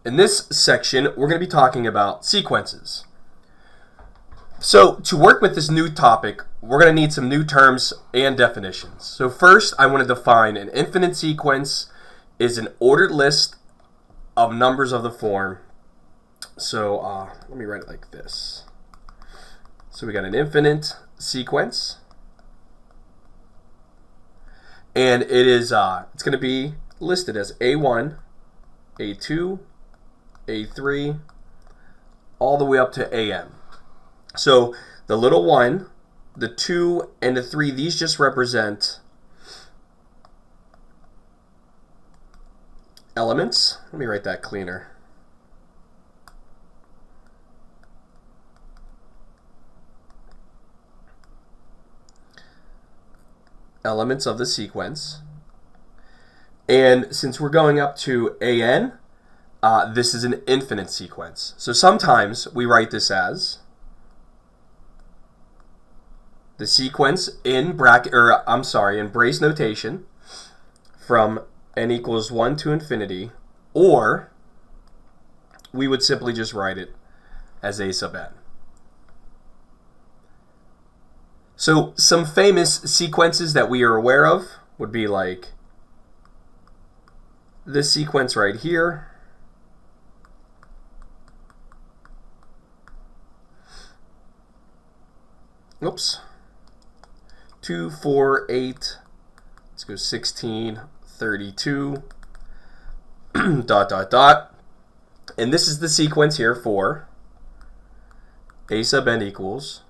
In this section, we're going to be talking about sequences. So to work with this new topic, we're going to need some new terms and definitions. So first, I want to define an infinite sequence is an ordered list of numbers of the form. So let me write it like this. So we got an infinite sequence, and it's going to be listed as A1, A2, A3, all the way up to AN. So the little 1, the 2, and the 3, these just represent elements. Let me write that cleaner. Elements of the sequence. And since we're going up to AN, this is an infinite sequence. So sometimes we write this as the sequence in brace notation from n equals 1 to infinity, or we would simply just write it as A sub n. So some famous sequences that we are aware of would be like this sequence right here, oops, 2, 4, 8, let's go 16, 32, dot, dot, dot. And this is the sequence here for A sub n equals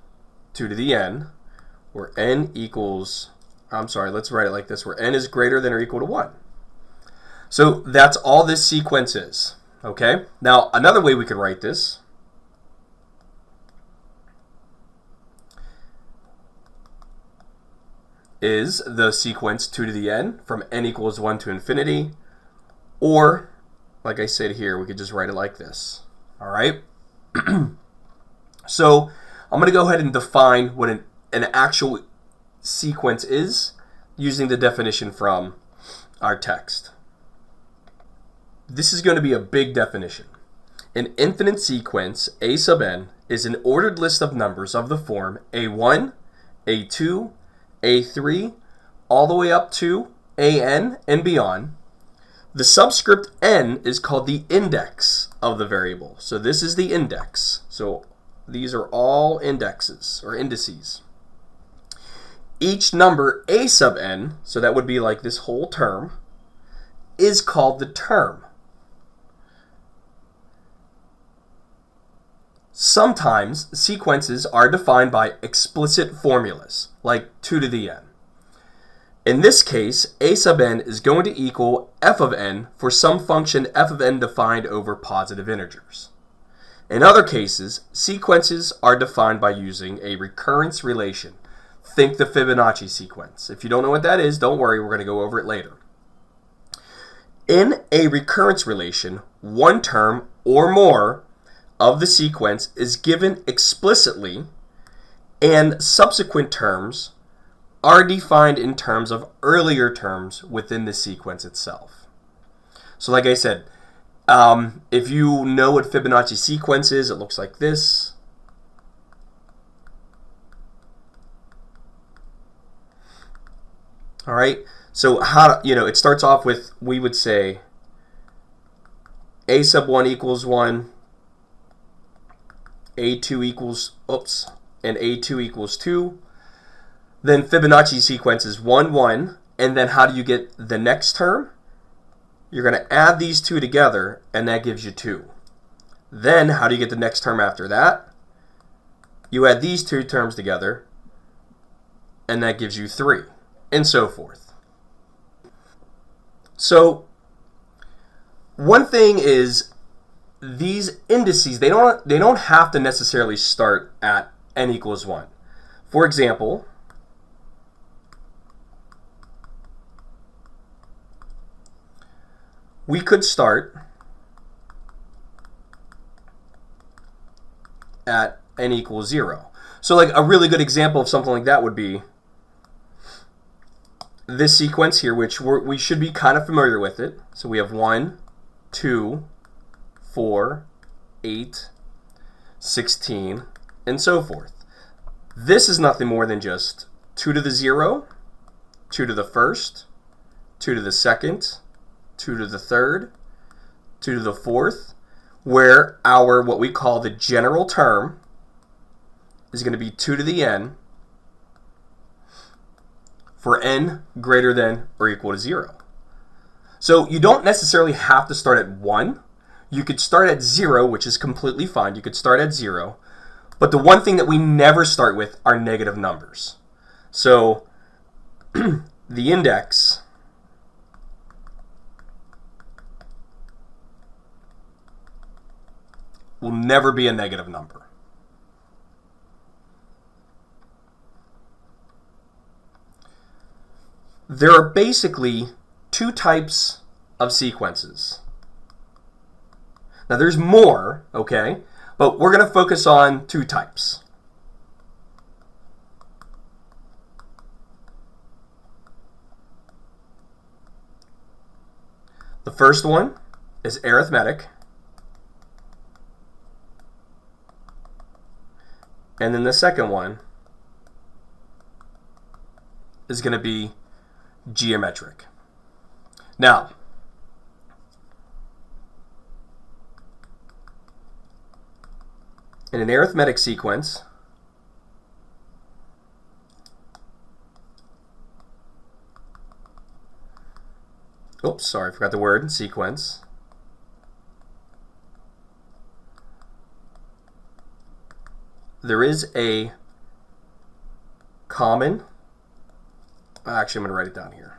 2 to the n, where n equals, let's write it like this, where n is greater than or equal to 1. So that's all this sequence is, okay? Now, another way we could write this is the sequence 2 to the n from n equals 1 to infinity, or like I said here, we could just write it like this. All right? So I'm going to go ahead and define what an actual sequence is using the definition from our text. This is going to be a big definition. An infinite sequence, A sub n, is an ordered list of numbers of the form A1, A2, A3, all the way up to AN and beyond. The subscript n is called the index of the variable. So this is the index. So these are all indexes or indices. Each number A sub n, so that would be like this whole term, is called the term. Sometimes sequences are defined by explicit formulas, like 2 to the n. In this case, A sub n is going to equal f of n for some function f of n defined over positive integers. In other cases, sequences are defined by using a recurrence relation. Think the Fibonacci sequence. If you don't know what that is, don't worry, we're going to go over it later. In a recurrence relation, one term or more of the sequence is given explicitly, and subsequent terms are defined in terms of earlier terms within the sequence itself. So like I said, if you know what Fibonacci sequence is, it looks like this. All right, so it starts off with, we would say A sub 1 equals 1, A2 equals, and A2 equals 2. Then Fibonacci sequence is 1, 1, and then how do you get the next term? You're going to add these two together, and that gives you 2. Then how do you get the next term after that? You add these two terms together, and that gives you 3, and so forth. So one thing is, these indices, they don't have to necessarily start at n equals 1. For example, we could start at n equals 0. So like a really good example of something like that would be this sequence here, which we should be kind of familiar with it. So we have 1, 2, 4, 8, 16, and so forth. This is nothing more than just 2 to the 0, 2 to the first, 2 to the second, 2 to the third, 2 to the fourth, where our, what we call the general term, is going to be 2 to the n for n greater than or equal to 0. So you don't necessarily have to start at 1. You could start at 0, which is completely fine. You could start at 0. But the one thing that we never start with are negative numbers. So the index will never be a negative number. There are basically two types of sequences. Now there's more, okay, but we're going to focus on two types. The first one is arithmetic, and then the second one is going to be geometric. Now, in an arithmetic sequence, oops, sorry, I forgot the word, sequence. There is a common, actually I'm going to write it down here.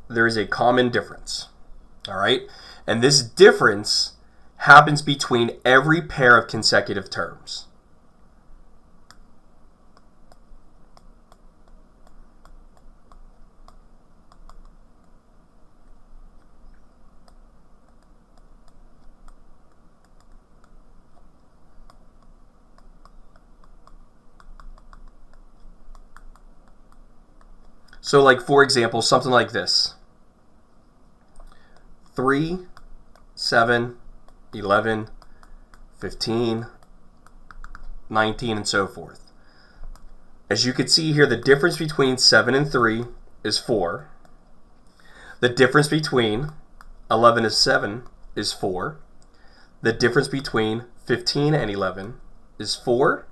There is a common difference, all right? And this difference happens between every pair of consecutive terms. So like, for example, something like this. 3, 7, 11, 15, 19, and so forth. As you can see here, the difference between 7 and 3 is 4. The difference between 11 and 7 is 4. The difference between 15 and 11 is 4.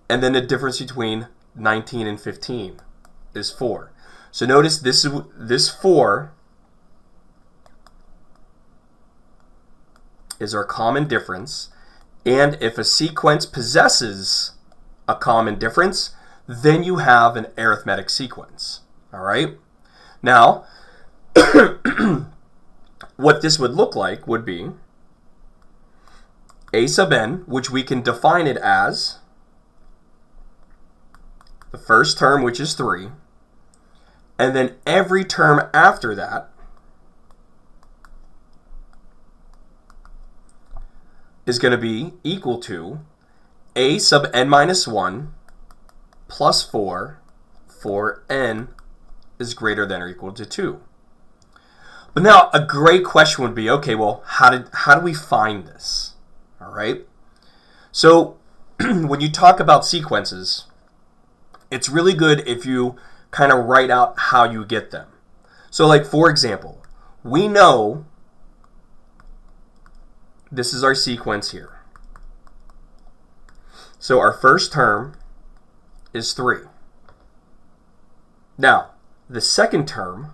And then the difference between 19 and 15 is 4. So notice this 4 is our common difference, and if a sequence possesses a common difference, then you have an arithmetic sequence. All right? Now, what this would look like would be a sub n, which we can define it as the first term, which is 3, and then every term after that is going to be equal to a sub n minus 1 plus 4 for n is greater than or equal to 2. But now a great question would be, okay, well, how do we find this? All right. So when you talk about sequences, it's really good if you kind of write out how you get them. So like, for example, we know this is our sequence here. So our first term is 3. Now, the second term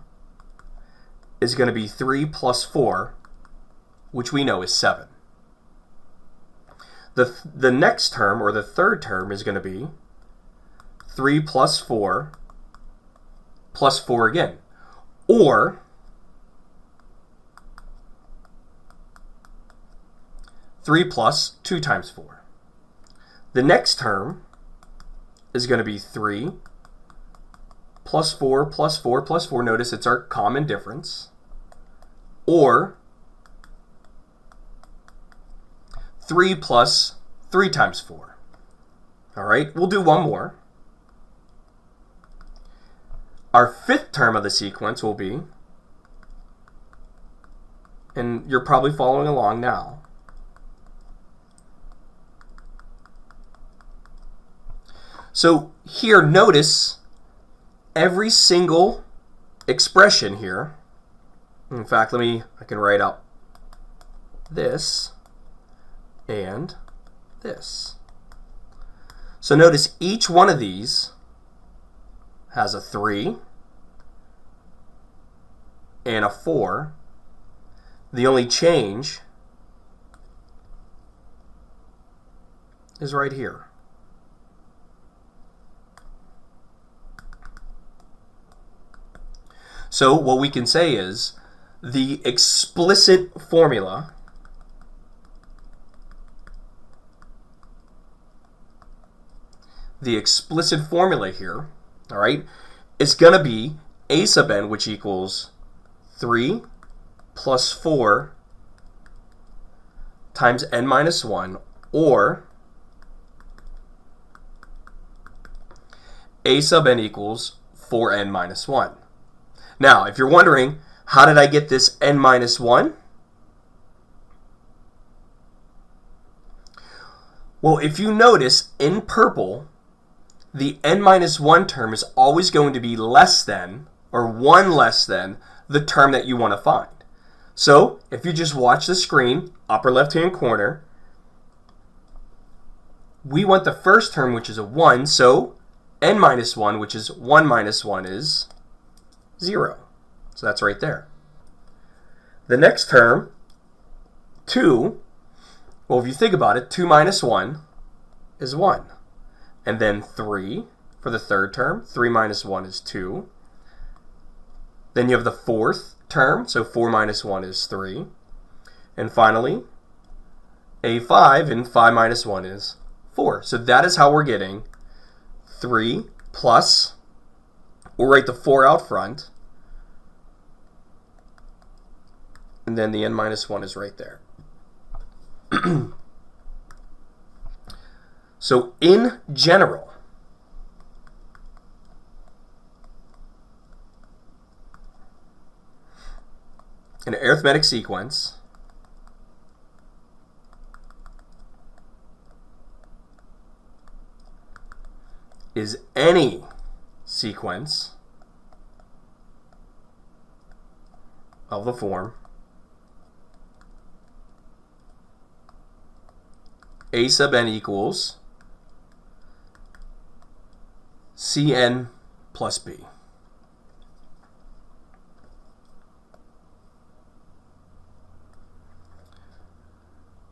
is going to be 3 plus 4, which we know is 7. The next term, or the third term, is going to be 3 plus 4 plus 4 again. Or 3 plus 2 times 4. The next term is going to be 3 plus 4 plus 4 plus 4. Notice it's our common difference. Or 3 plus 3 times 4. All right, we'll do one more. Our fifth term of the sequence will be, and you're probably following along now, so here notice every single expression here. In fact, I can write out this and this. So notice each one of these has a 3 and a 4. The only change is right here. So what we can say is the explicit formula here, all right, is going to be a sub n, which equals 3 plus 4 times n minus 1, or a sub n equals 4n minus 1. Now, if you're wondering, how did I get this n minus 1? Well, if you notice, in purple, the n minus 1 term is always going to be less than, or 1 less than, the term that you want to find. So, if you just watch the screen, upper left-hand corner, we want the first term, which is a 1, so n minus 1, which is 1 minus 1, is 0. So that's right there. The next term, 2, well, if you think about it, 2 minus 1 is 1. And then 3 for the third term. 3 minus 1 is 2. Then you have the fourth term, so 4 minus 1 is 3. And finally, a 5, and 5 minus 1 is 4. So that is how we're getting 3 plus, we'll write the 4 out front, and then the n minus 1 is right there. So in general, an arithmetic sequence is any sequence of the form a sub n equals Cn plus b.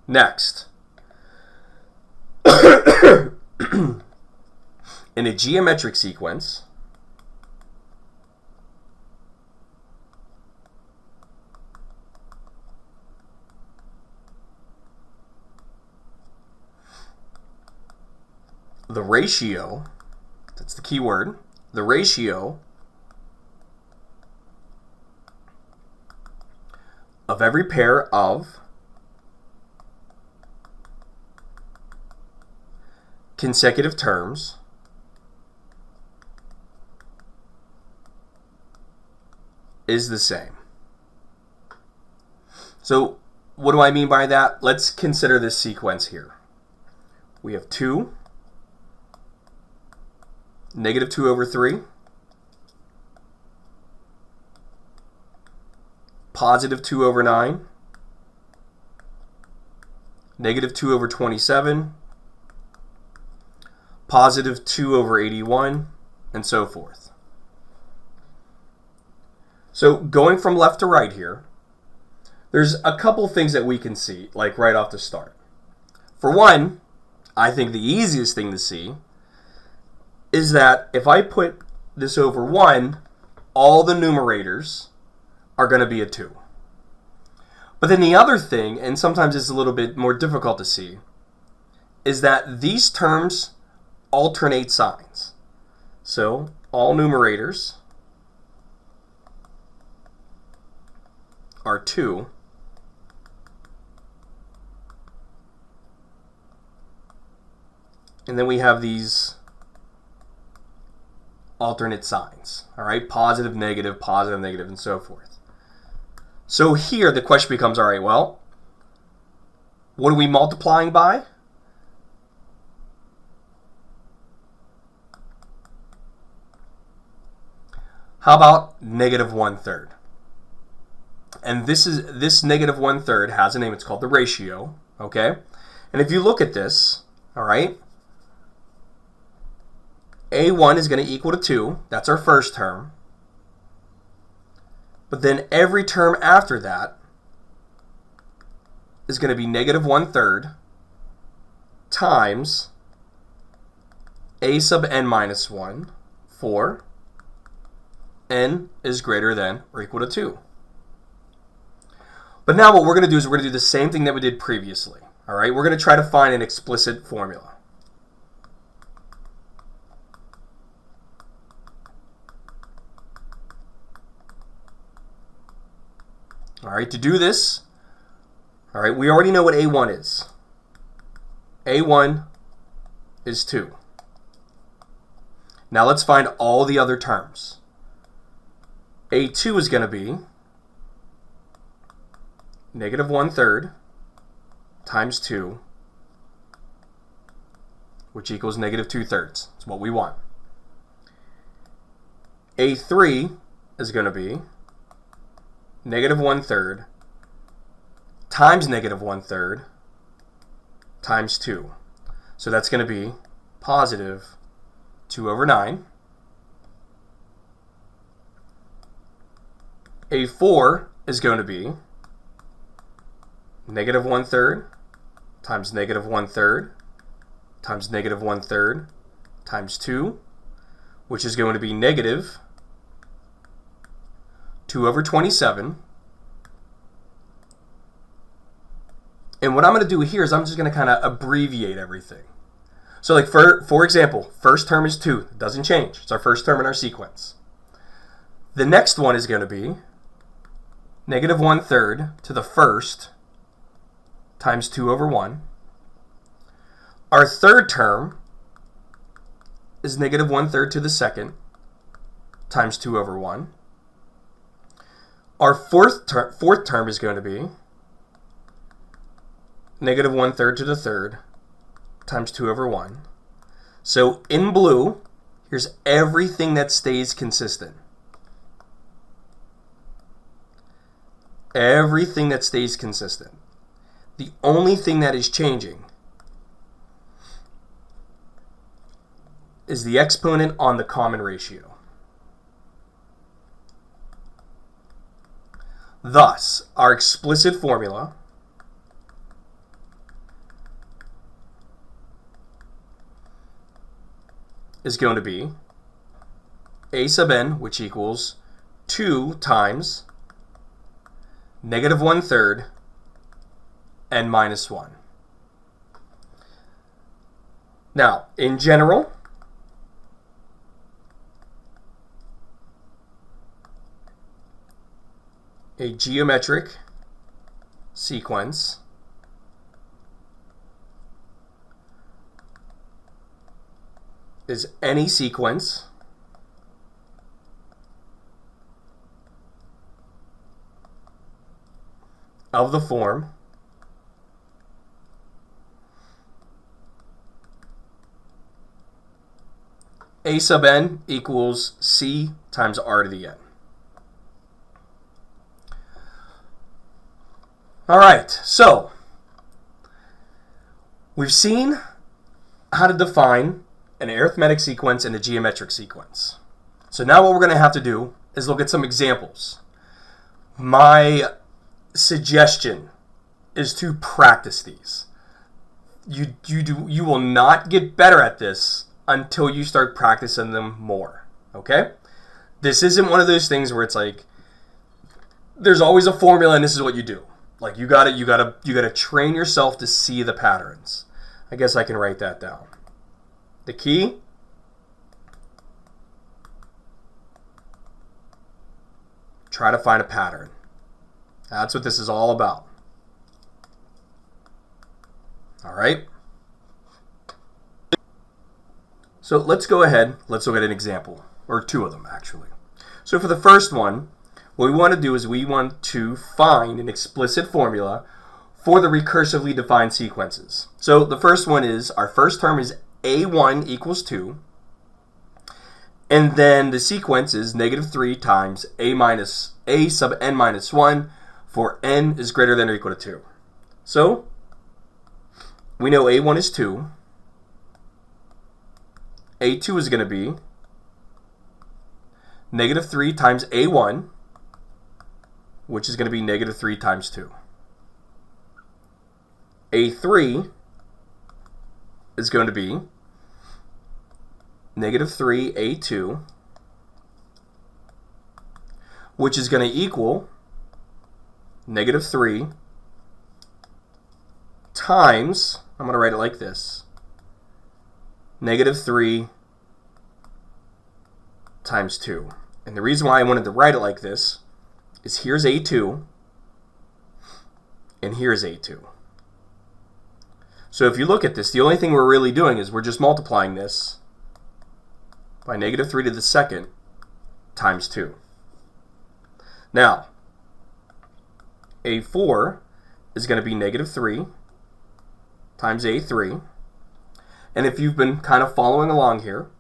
Next, in a geometric sequence, the ratio, that's the key word, the ratio of every pair of consecutive terms is the same. So what do I mean by that? Let's consider this sequence here. We have 2, negative 2 over 3, positive 2 over 9, negative 2 over 27, positive 2 over 81, and so forth. So going from left to right here, there's a couple things that we can see, like right off the start. For one, I think the easiest thing to see is that if I put this over 1, all the numerators are going to be a 2. But then the other thing, and sometimes it's a little bit more difficult to see, is that these terms alternate signs. So all numerators are 2, and then we have these alternate signs. All right, positive, negative, and so forth. So here the question becomes, all right, well, what are we multiplying by? How about negative 1/3? And this negative 1/3 has a name. It's called the ratio. Okay, and if you look at this, all right, a1 is going to equal to 2. That's our first term. But then every term after that is going to be negative 1/3 times a sub n minus 1 for n is greater than or equal to 2. But now what we're going to do is we're going to do the same thing that we did previously. All right, we're going to try to find an explicit formula. All right, to do this, all right, we already know what a1 is. a1 is 2. Now let's find all the other terms. a2 is going to be negative 1/3 times 2, which equals negative 2/3. That's what we want. a3 is going to be negative 1/3 times negative 1/3 times 2. So that's going to be positive 2/9. a4 is going to be negative 1/3 times negative 1/3 times negative 1/3 times 2, which is going to be negative 2/27. And what I'm going to do here is I'm just going to kind of abbreviate everything. So like for example, first term is 2. It doesn't change. It's our first term in our sequence. The next one is going to be negative 1/3 to the first times 2/1. Our third term is negative 1/3 to the second times 2/1. Our fourth term is going to be negative 1/3 to the third times 2/1. So in blue, here's everything that stays consistent. Everything that stays consistent. The only thing that is changing is the exponent on the common ratio. Thus, our explicit formula is going to be a sub n, which equals 2 times negative 1/3 n minus 1. Now, in general, a geometric sequence is any sequence of the form a sub n equals c times r to the n. All right, so we've seen how to define an arithmetic sequence and a geometric sequence. So now what we're going to have to do is look at some examples. My suggestion is to practice these. You will not get better at this until you start practicing them more. Okay? This isn't one of those things where it's like there's always a formula and this is what you do. Like you gotta train yourself to see the patterns. I guess I can write that down. The key try to find a pattern. That's what this is all about. All right? So let's go ahead. Let's look at an example. or two of them actually. So for the first one, what we want to do is we want to find an explicit formula for the recursively defined sequences. So the first one is, our first term is a1 equals 2, and then the sequence is -3 times a sub n minus 1 for n is greater than or equal to 2. So we know a1 is 2, a2 is going to be -3 times a1, which is going to be -3 times 2. A3 is going to be -3a2, which is going to equal -3 times, I'm going to write it like this, -3 times 2. And the reason why I wanted to write it like this is here's a2 and here's a2. So if you look at this, the only thing we're really doing is we're just multiplying this by -3 to the second times 2. Now, a4 is going to be -3 times a3. And if you've been kind of following along here,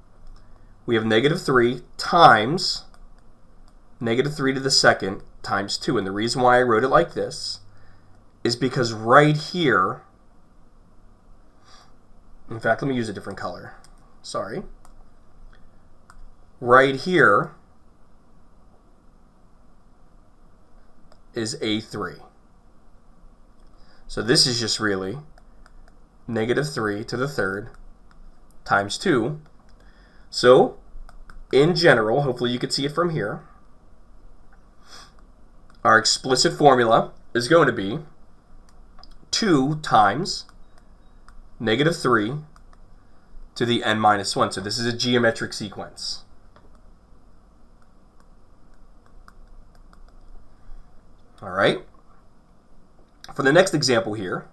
we have -3 times -3 to the second times 2. And the reason why I wrote it like this is because right here, in fact, let me use a different color. Sorry. Right here is a3. So this is just really -3 to the third times 2. So, in general, hopefully you can see it from here, our explicit formula is going to be 2 times -3 to the n minus 1. So this is a geometric sequence. All right. For the next example here,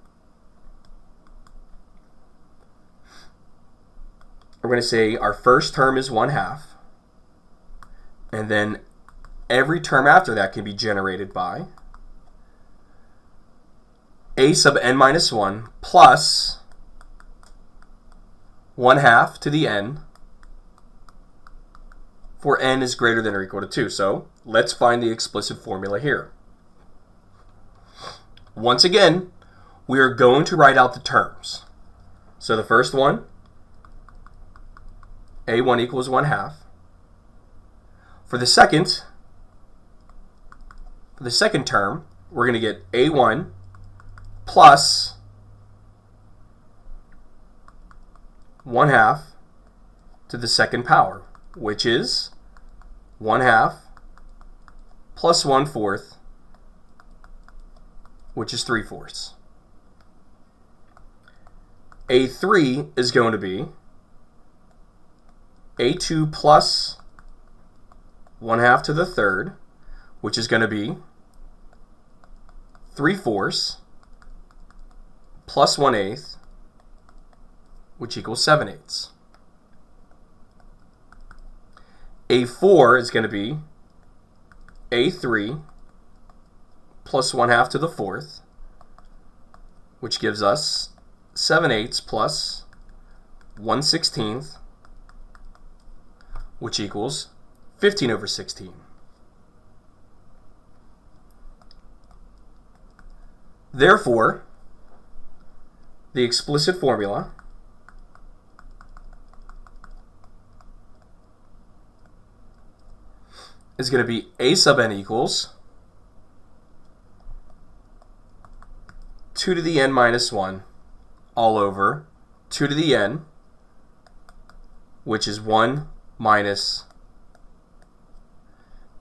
we're going to say our first term is 1/2, and then every term after that can be generated by a sub n minus 1 plus 1/2 to the n for n is greater than or equal to 2. So let's find the explicit formula here. Once again, we are going to write out the terms. So the first one, a1 equals 1/2. For the second term, we're going to get a1 plus 1/2 to the second power, which is 1/2 plus 1/4, which is 3/4. A3 is going to be a2 plus 1/2 to the third, which is going to be 3/4 plus 1/8, which equals 7/8. A4 is going to be a3 plus 1/2 to the fourth, which gives us 7/8 plus 1/16, which equals 15/16. Therefore, the explicit formula is going to be a sub n equals 2 to the n minus 1 all over 2 to the n, which is 1 minus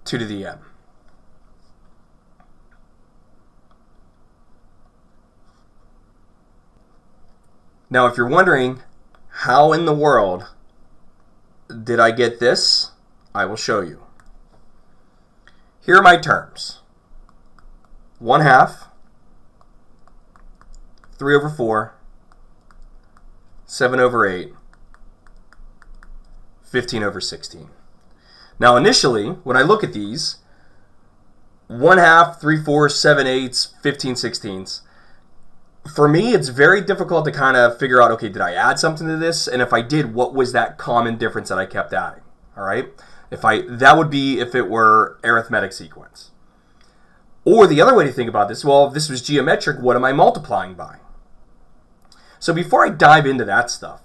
2 to the n. Now, if you're wondering how in the world did I get this, I will show you. Here are my terms. 1/2, 3/4, 7/8, 15/16. Now initially, when I look at these, 1/2, 3/4, 7/8, 15/16, for me, it's very difficult to kind of figure out, okay, did I add something to this? And if I did, what was that common difference that I kept adding? All right? That would be if it were arithmetic sequence. Or the other way to think about this, well, if this was geometric, what am I multiplying by? So before I dive into that stuff,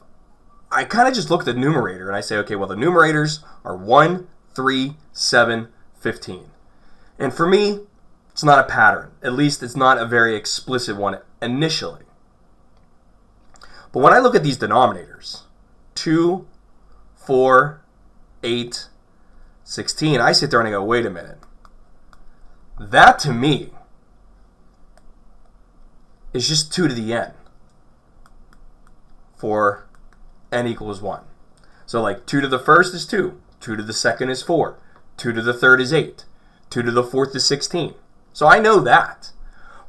I kind of just look at the numerator and I say, okay, well, the numerators are 1, 3, 7, 15. And for me, it's not a pattern. At least it's not a very explicit one initially. But when I look at these denominators, 2, 4, 8, 16, I sit there and I go, wait a minute. That to me is just 2 to the n for n equals 1. So like 2 to the first is 2, 2 to the second is 4, 2 to the third is 8, 2 to the fourth is 16. So I know that.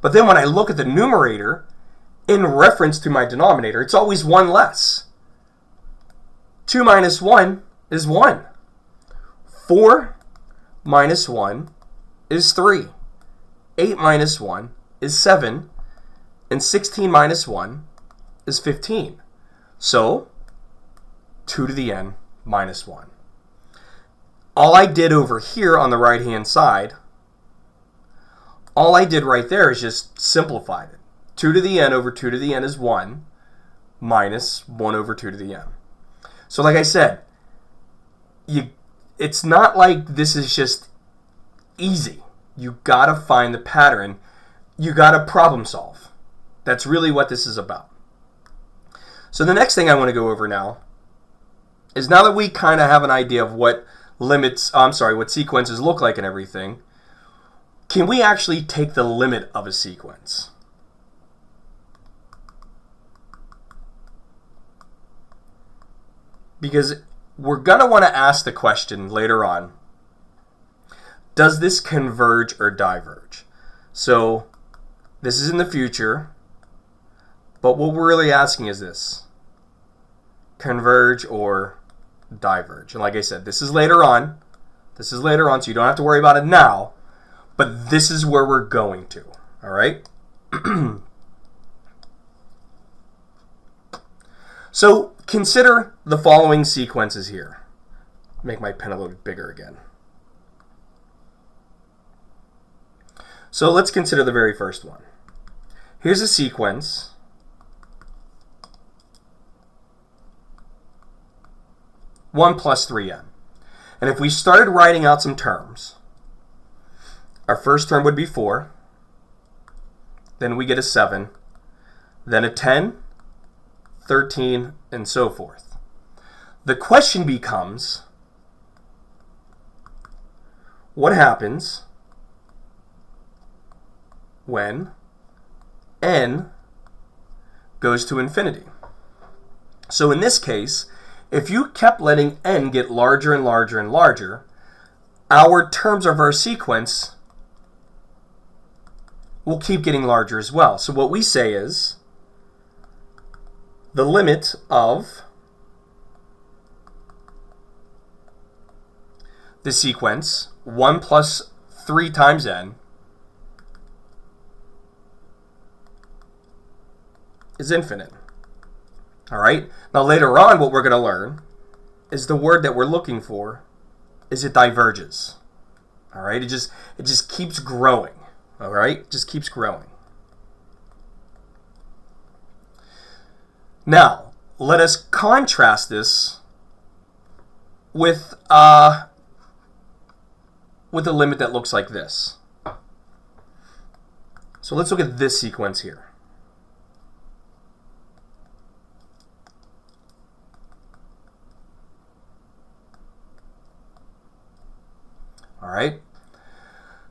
But then when I look at the numerator in reference to my denominator, it's always 1 less. 2 minus 1 is 1. 4 minus 1 is 3. 8 minus 1 is 7. And 16 minus 1 is 15. So 2 to the n minus 1. All I did over here on the right hand side, all I did right there is just simplified it. 2 to the n over 2 to the n is 1 minus 1 over 2 to the n. So like I said, it's not like this is just easy. You gotta find the pattern. You gotta problem solve. That's really what this is about. So the next thing I want to go over now is, now that we kind of have an idea of what what sequences look like and everything, can we actually take the limit of a sequence? Because we're going to want to ask the question later on, does this converge or diverge? So this is in the future, but what we're really asking is this: converge or diverge? And like I said, this is later on. This is later on, so you don't have to worry about it now, but this is where we're going to. All right? So consider the following sequences here. Make my pen a little bit bigger again. So let's consider the very first one. Here's a sequence . 1 plus 3n. And if we started writing out some terms, our first term would be 4, then we get a 7, then a 10, 13, and so forth. The question becomes, what happens when n goes to infinity? So in this case, if you kept letting n get larger and larger and larger, our terms of our sequence will keep getting larger as well. So what we say is, the limit of the sequence 1 plus 3 times n is infinite. All right? Now later on, what we're going to learn is the word that we're looking for is it diverges. All right? It just keeps growing. All right? It just keeps growing. Now, let us contrast this with a limit that looks like this. So let's look at this sequence here. All right?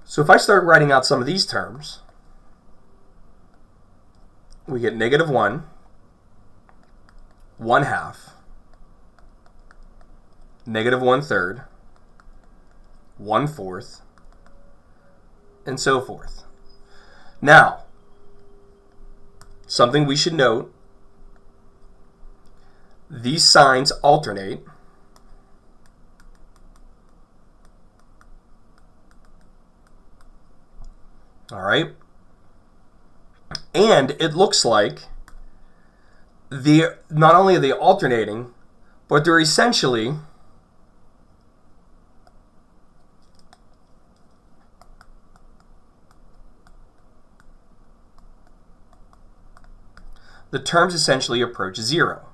So if I start writing out some of these terms, we get -1, 1/2, -1/3, 1/4, and so forth. Now, something we should note, these signs alternate All right? And it looks like not only are they alternating, but they're essentially the terms essentially approach zero.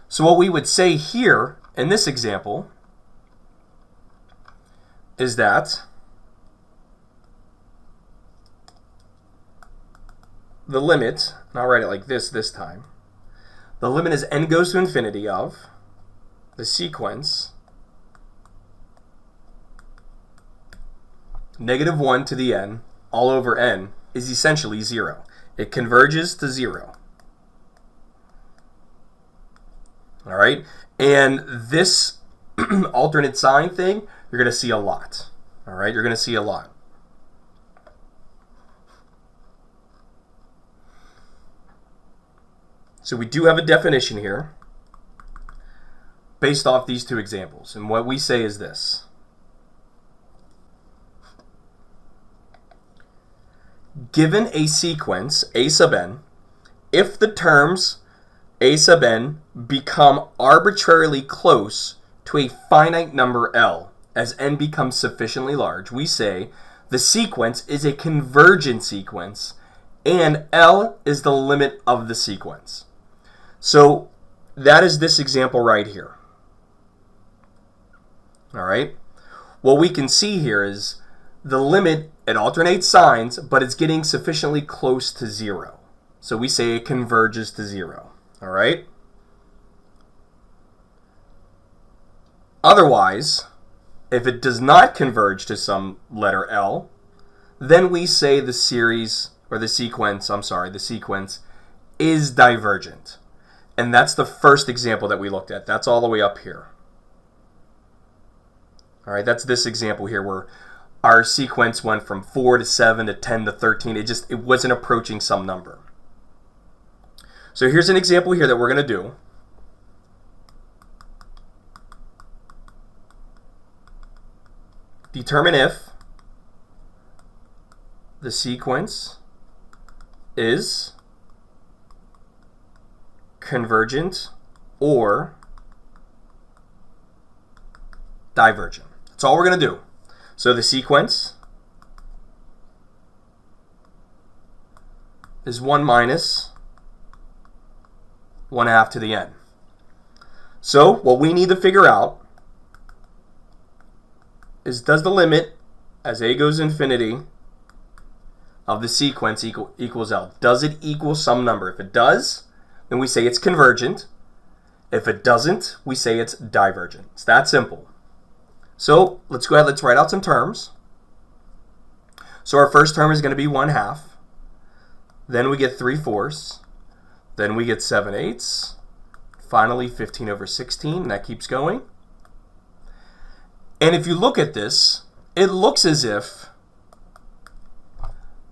So what we would say here in this example is that the limit, and I'll write it like this time, the limit as n goes to infinity of the sequence -1 to the n all over n is essentially 0. It converges to 0. All right? And this alternate sign thing, you're going to see a lot. All right? You're going to see a lot. So we do have a definition here based off these two examples. And what we say is this. Given a sequence, a sub n, if the terms a sub n become arbitrarily close to a finite number L, as n becomes sufficiently large, we say the sequence is a convergent sequence and L is the limit of the sequence. So that is this example right here. All right? What we can see here is the limit, it alternates signs, but it's getting sufficiently close to 0. So we say it converges to 0. All right? Otherwise, if it does not converge to some letter L, then we say the series, or the sequence is divergent. And that's the first example that we looked at. That's all the way up here. All right, that's this example here where our sequence went from 4 to 7 to 10 to 13. It wasn't approaching some number. So here's an example here that we're going to do. Determine if the sequence is convergent or divergent. That's all we're going to do. So the sequence is 1 minus 1/2 to the n. So what we need to figure out is, does the limit as a goes to infinity of the sequence equals L? Does it equal some number? If it does, then we say it's convergent. If it doesn't, we say it's divergent. It's that simple. So let's go ahead, let's write out some terms. So our first term is going to be 1/2. Then we get 3/4. Then we get 7/8. Finally 15/16, and that keeps going. And if you look at this, it looks as if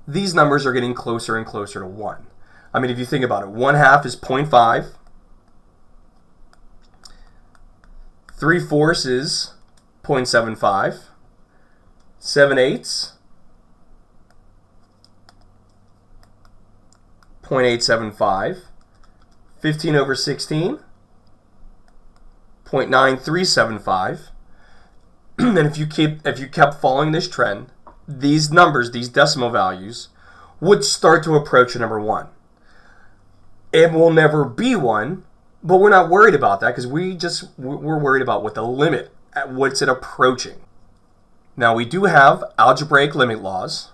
these numbers are getting closer and closer to 1. I mean, if you think about it, 1/2 is 0.5. 3/4 is 0.75. 7/8 0.875. 15/16 0.9375. And if you kept following this trend, these numbers, these decimal values, would start to approach a number 1. It will never be 1, but we're not worried about that because we're worried about what the limit, what's it approaching. Now we do have algebraic limit laws,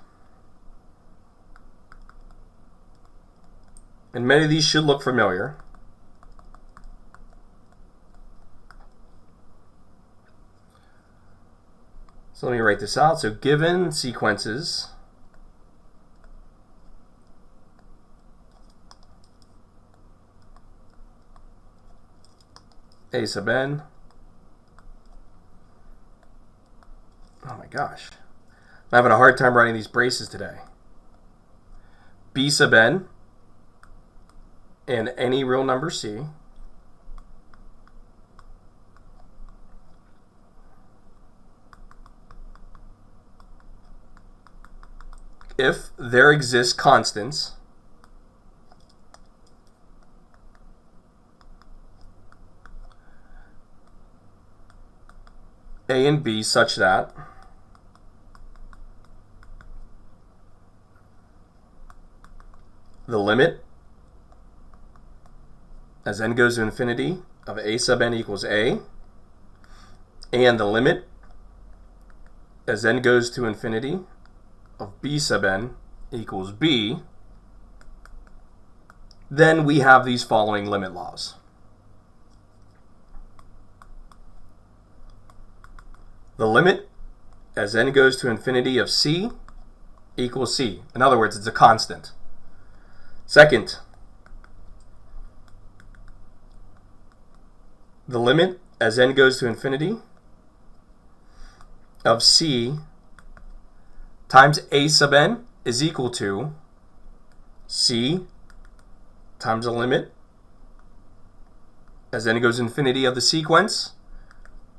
and many of these should look familiar. So let me write this out. So given sequences a sub n, oh my gosh, I'm having a hard time writing these braces today, b sub n and any real number c if there exist constants A and B such that the limit as n goes to infinity of a sub n equals a, and the limit as n goes to infinity of b sub n equals b, then we have these following limit laws. The limit as n goes to infinity of c equals c. In other words, it's a constant. Second, the limit as n goes to infinity of c times a sub n is equal to c times the limit as n goes to infinity of the sequence,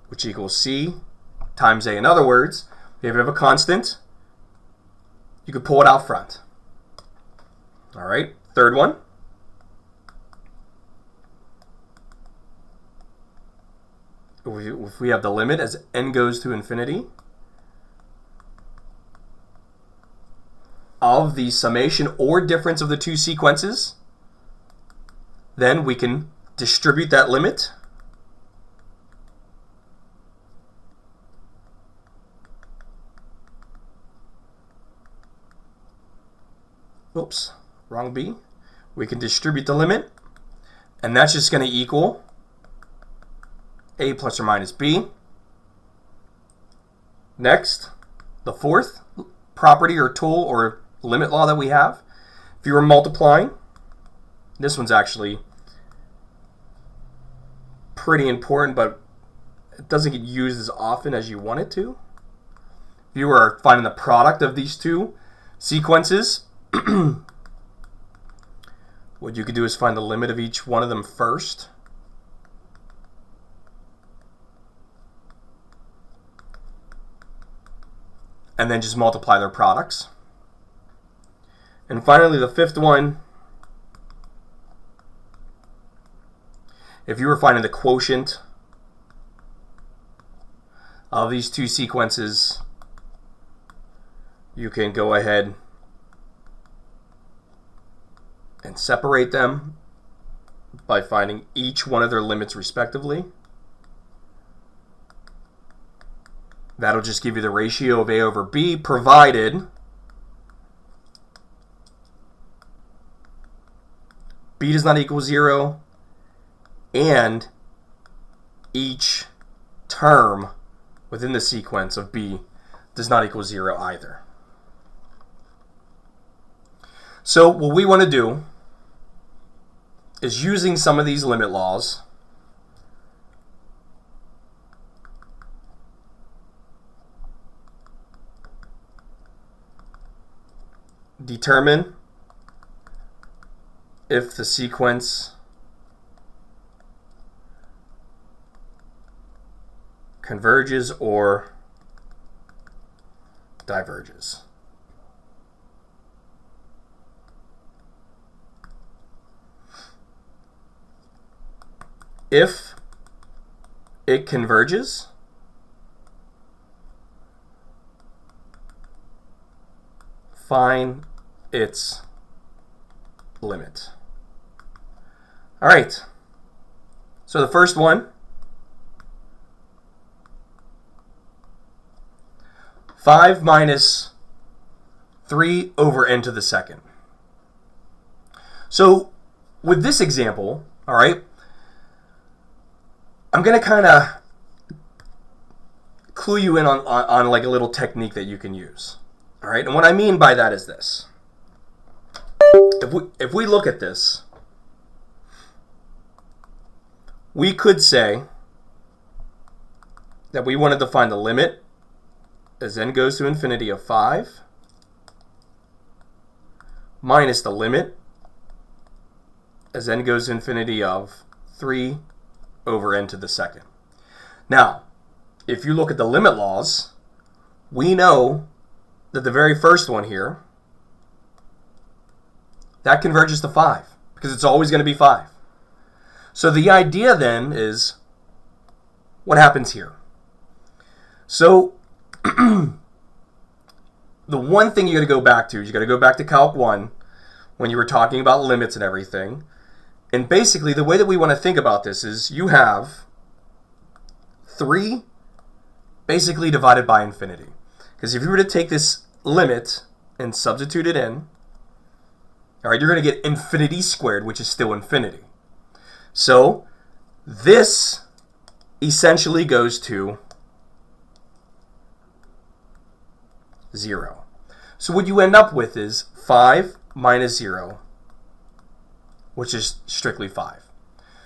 which equals c times a. In other words, if you have a constant, you could pull it out front. All right, third one. If we have the limit as n goes to infinity of the summation or difference of the two sequences, then we can distribute that limit oops, wrong B. We can distribute the limit, and that's just going to equal a plus or minus b. Next, the fourth property or tool or limit law that we have, if you were multiplying, this one's actually pretty important, but it doesn't get used as often as you want it to. If you were finding the product of these two sequences, what you could do is find the limit of each one of them first. And then just multiply their products. And finally, the fifth one, if you were finding the quotient of these two sequences, you can go ahead and separate them by finding each one of their limits respectively. That'll just give you the ratio of a over b, provided b does not equal 0 and each term within the sequence of b does not equal 0 either. So what we want to do is, using some of these limit laws, determine if the sequence converges or diverges. If it converges, find its limit. All right. So the first one, 5 minus 3 over n to the second. So with this example, all right, I'm going to kind of clue you in on like a little technique that you can use. All right, and what I mean by that is this. If we look at this, we could say that we wanted to find the limit as n goes to infinity of 5 minus the limit as n goes to infinity of 3 over n to the second. Now, if you look at the limit laws, we know that the very first one here, that converges to 5 because it's always going to be 5. So the idea then is, what happens here? So the one thing you got to go back to is you got to go back to Calc 1 when you were talking about limits and everything. And basically the way that we want to think about this is you have 3 basically divided by infinity. Because if you were to take this limit and substitute it in, all right, you're going to get infinity squared, which is still infinity. So this essentially goes to 0. So what you end up with is 5 minus 0, which is strictly 5.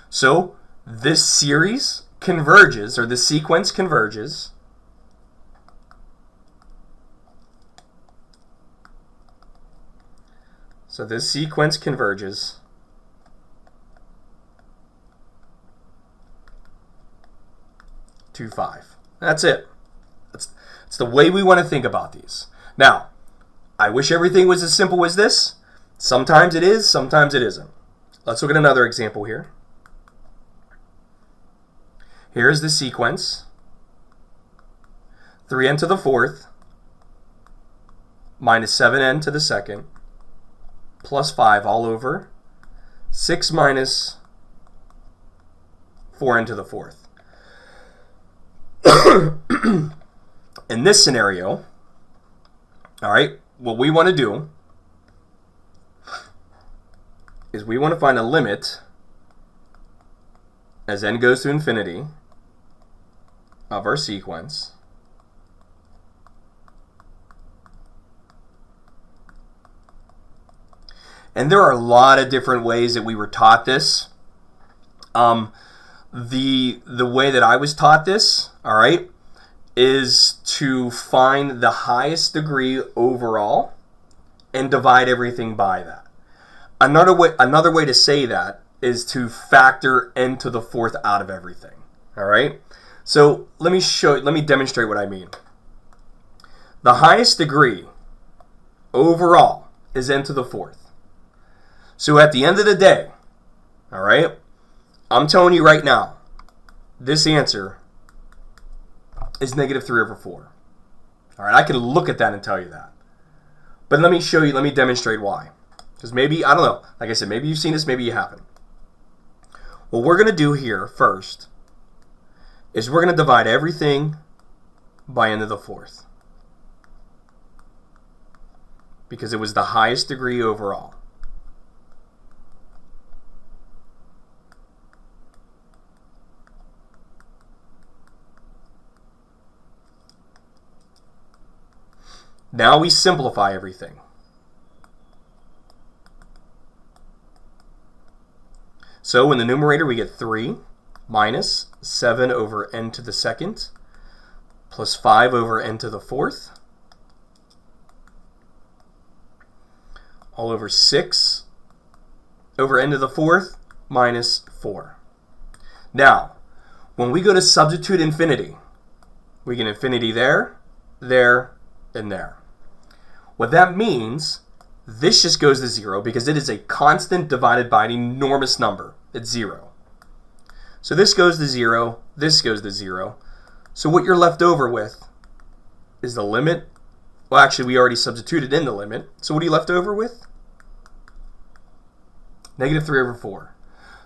So this series converges, or the sequence converges to 5. That's it. That's the way we want to think about these. Now, I wish everything was as simple as this. Sometimes it is, sometimes it isn't. Let's look at another example here. Here's the sequence. 3n to the 4th minus 7n to the 2nd plus 5 all over 6 minus 4n to the 4th. In this scenario, all right, what we want to do is we want to find a limit as n goes to infinity of our sequence and there are a lot of different ways that we were taught this. The way that I was taught this, all right, is to find the highest degree overall and divide everything by that. Another way to say that is to factor n to the 4th out of everything. All right? So let me demonstrate what I mean. The highest degree overall is n to the 4th. So at the end of the day, all right, I'm telling you right now, this answer is negative 3 over 4. All right, I can look at that and tell you that. But let me show you, let me demonstrate why. Because maybe, I don't know, like I said, maybe you've seen this, maybe you haven't. What we're going to do here first is we're going to divide everything by n to the 4th. Because it was the highest degree overall. Now we simplify everything. So in the numerator we get 3 minus 7 over n to the 2nd plus 5 over n to the 4th all over 6 over n to the 4th minus 4. Now, when we go to substitute infinity, we get infinity there, there, and there. What that means, this just goes to 0 because it is a constant divided by an enormous number. It's 0. So this goes to 0, this goes to 0. So what you're left over with is the limit. Well, actually, we already substituted in the limit. So what are you left over with? Negative 3 over 4.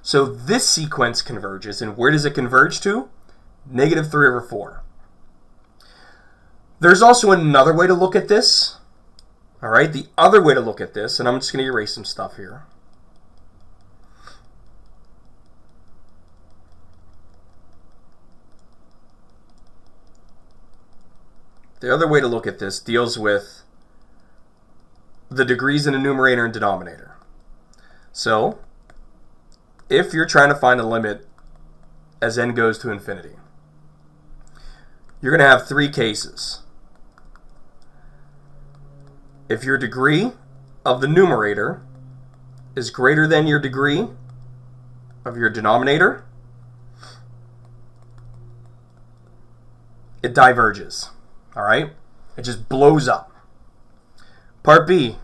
So this sequence converges, and where does it converge to? Negative 3 over 4. There's also another way to look at this. All right, the other way to look at this, and I'm just going to erase some stuff here. The other way to look at this deals with the degrees in the numerator and denominator. So, if you're trying to find a limit as n goes to infinity, you're going to have 3 cases. If your degree of the numerator is greater than your degree of your denominator, it diverges. All right? It just blows up. Part B,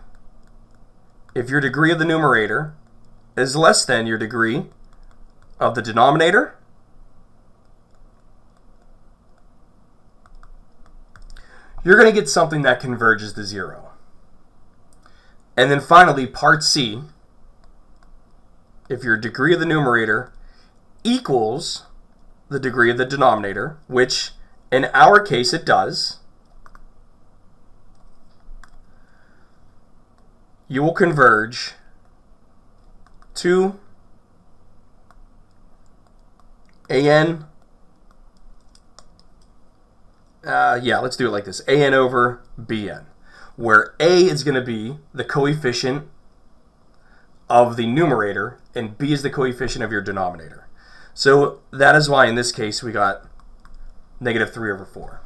if your degree of the numerator is less than your degree of the denominator, you're going to get something that converges to 0. And then finally, part C, if your degree of the numerator equals the degree of the denominator, which in our case it does, you will converge to an, let's do it like this, an over bn, where a is going to be the coefficient of the numerator and b is the coefficient of your denominator. So that is why in this case we got -3 over 4,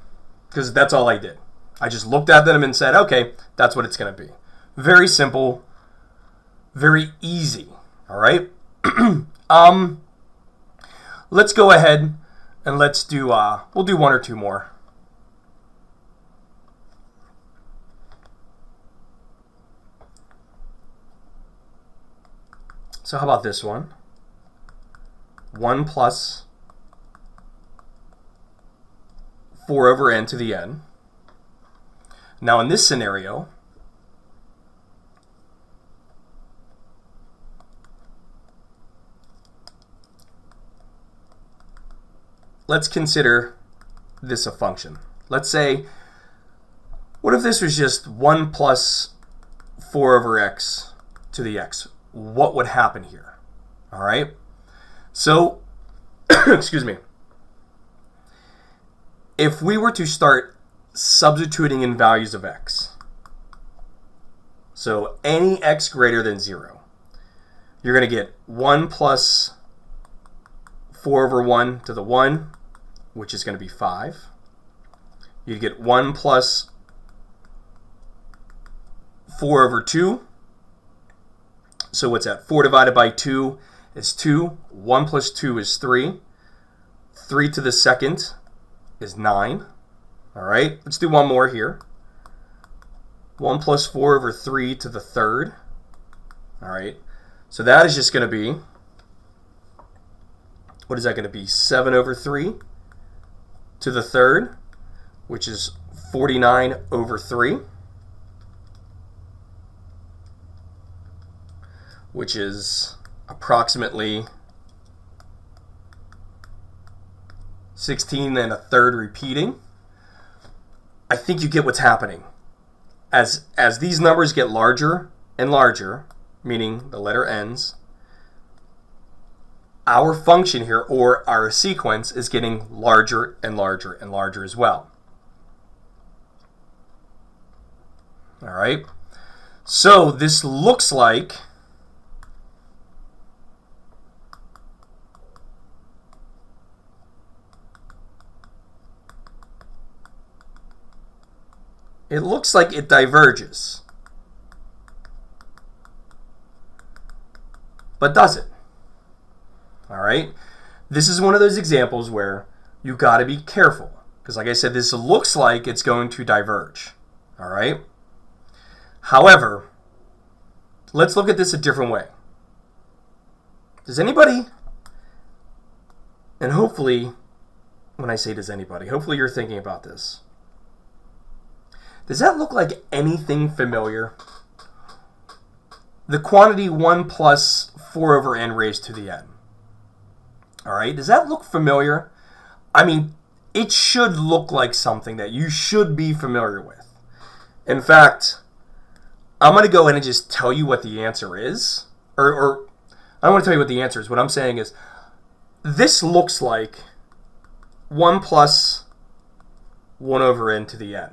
because that's all I did. I just looked at them and said, okay, that's what it's going to be. Very simple, very easy. All right. Let's go ahead and let's do. We'll do 1 or 2 more. So how about this one? 1 plus 4 over n to the n. Now in this scenario, let's consider this a function. Let's say, what if this was just 1 plus 4 over x to the x? What would happen here? All right. So, excuse me. If we were to start substituting in values of x, so any x greater than 0, you're going to get 1 plus 4 over 1 to the 1, which is going to be 5. You get 1 plus 4 over 2. So what's that? 4 divided by 2 is 2. 1 plus 2 is 3. 3 to the second is 9. All right, let's do one more here. 1 plus 4 over 3 to the third. All right, so that is just going to be, what is that going to be? 7 over 3 to the third, which is 49 over 3, which is approximately 16 and a third repeating. I think you get what's happening. As these numbers get larger and larger, meaning the letter n's, our function here, or our sequence, is getting larger and larger and larger as well. All right. So this looks like it diverges. But does it? All right. This is one of those examples where you got to be careful, because like I said, this looks like it's going to diverge. All right. However, let's look at this a different way. Does anybody, and hopefully, when I say does anybody, hopefully you're thinking about this. Does that look like anything familiar? The quantity 1 plus 4 over n raised to the n. All right, does that look familiar? I mean, it should look like something that you should be familiar with. In fact, I'm going to go in and just tell you what the answer is. Or I don't want to tell you what the answer is. What I'm saying is, this looks like 1 plus 1 over n to the n.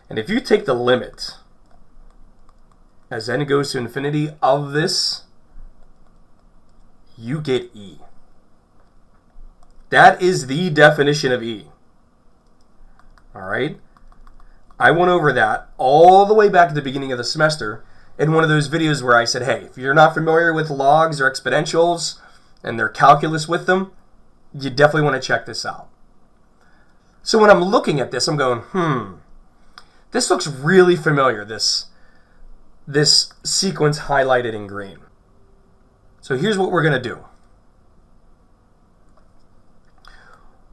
And if you take the limit as n goes to infinity of this, you get e. That is the definition of e. All right? I went over that all the way back at the beginning of the semester in one of those videos where I said, hey, if you're not familiar with logs or exponentials and their calculus with them, you definitely want to check this out. So when I'm looking at this, I'm going, this looks really familiar, this this sequence highlighted in green. So here's what we're going to do.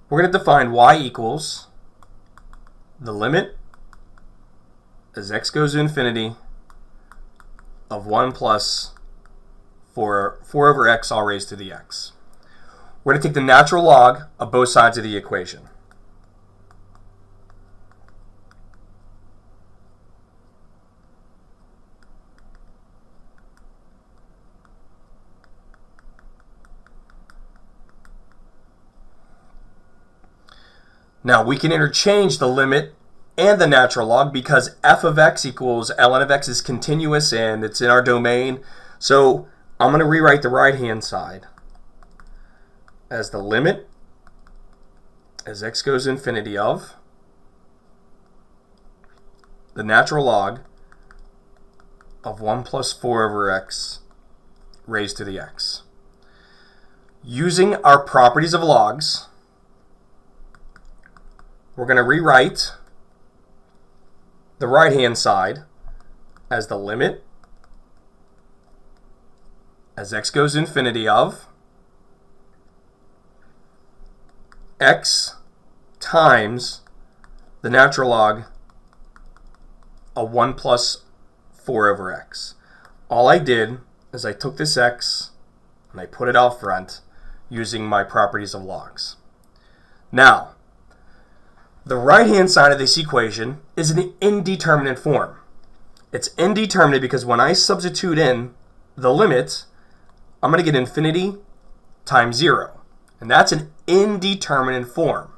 We're going to define y equals the limit as x goes to infinity of 1 plus 4 over x all raised to the x. We're going to take the natural log of both sides of the equation. Now we can interchange the limit and the natural log because f of x equals ln of x is continuous and it's in our domain. So I'm going to rewrite the right-hand side as the limit as x goes to infinity of the natural log of 1 plus 4 over x raised to the x. Using our properties of logs, we're going to rewrite the right-hand side as the limit as x goes to infinity of x times the natural log of 1 plus 4 over x. All I did is I took this x and I put it out front using my properties of logs. Now, the right-hand side of this equation is an indeterminate form. It's indeterminate because when I substitute in the limit, I'm going to get infinity times 0. And that's an indeterminate form.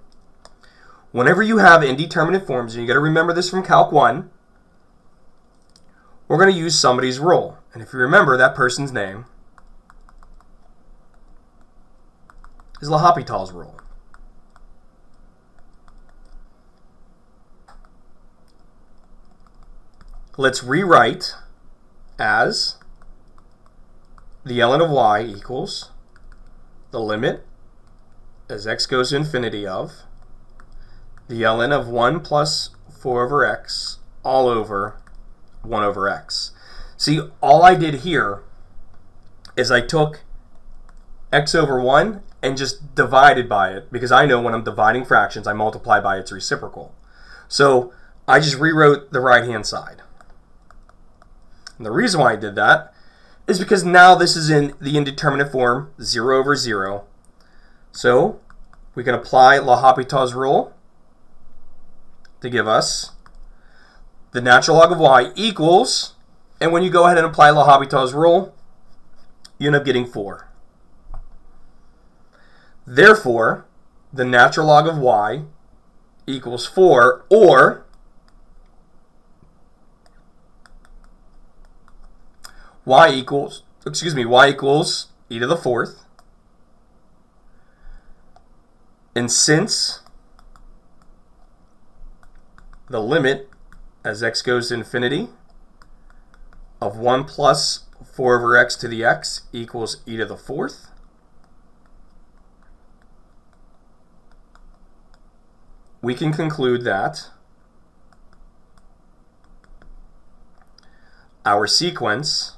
Whenever you have indeterminate forms, and you got to remember this from Calc 1, we're going to use somebody's rule. And if you remember, that person's name is L'Hopital's rule. Let's rewrite as the ln of y equals the limit as x goes to infinity of the ln of 1 plus 4 over x all over 1 over x. See, all I did here is I took x over 1 and just divided by it, because I know when I'm dividing fractions I multiply by its reciprocal. So I just rewrote the right-hand side. And the reason why I did that is because now this is in the indeterminate form, 0 over 0. So we can apply L'Hopital's rule to give us the natural log of y equals, and when you go ahead and apply L'Hopital's rule, you end up getting 4. Therefore, the natural log of y equals 4, or y equals e to the 4th. And since the limit as x goes to infinity of 1 plus 4 over x to the x equals e to the 4th, we can conclude that our sequence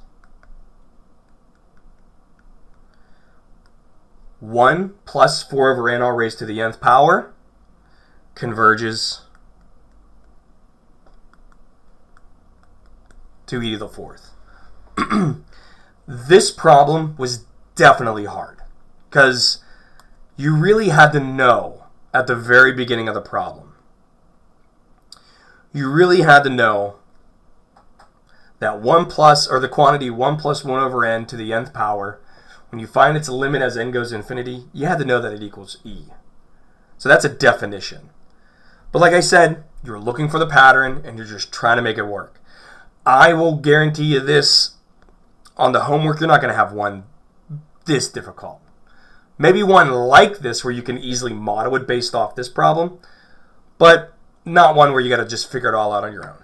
1 plus 4 over n all raised to the nth power converges to e to the 4th. This problem was definitely hard because you really had to know at the very beginning of the problem. You really had to know that 1 plus, or the quantity 1 plus 1 over n to the nth power, when you find its limit as n goes to infinity, you had to know that it equals e. So that's a definition. But like I said, you're looking for the pattern and you're just trying to make it work. I will guarantee you this, on the homework, you're not going to have one this difficult. Maybe one like this where you can easily model it based off this problem, but not one where you got to just figure it all out on your own.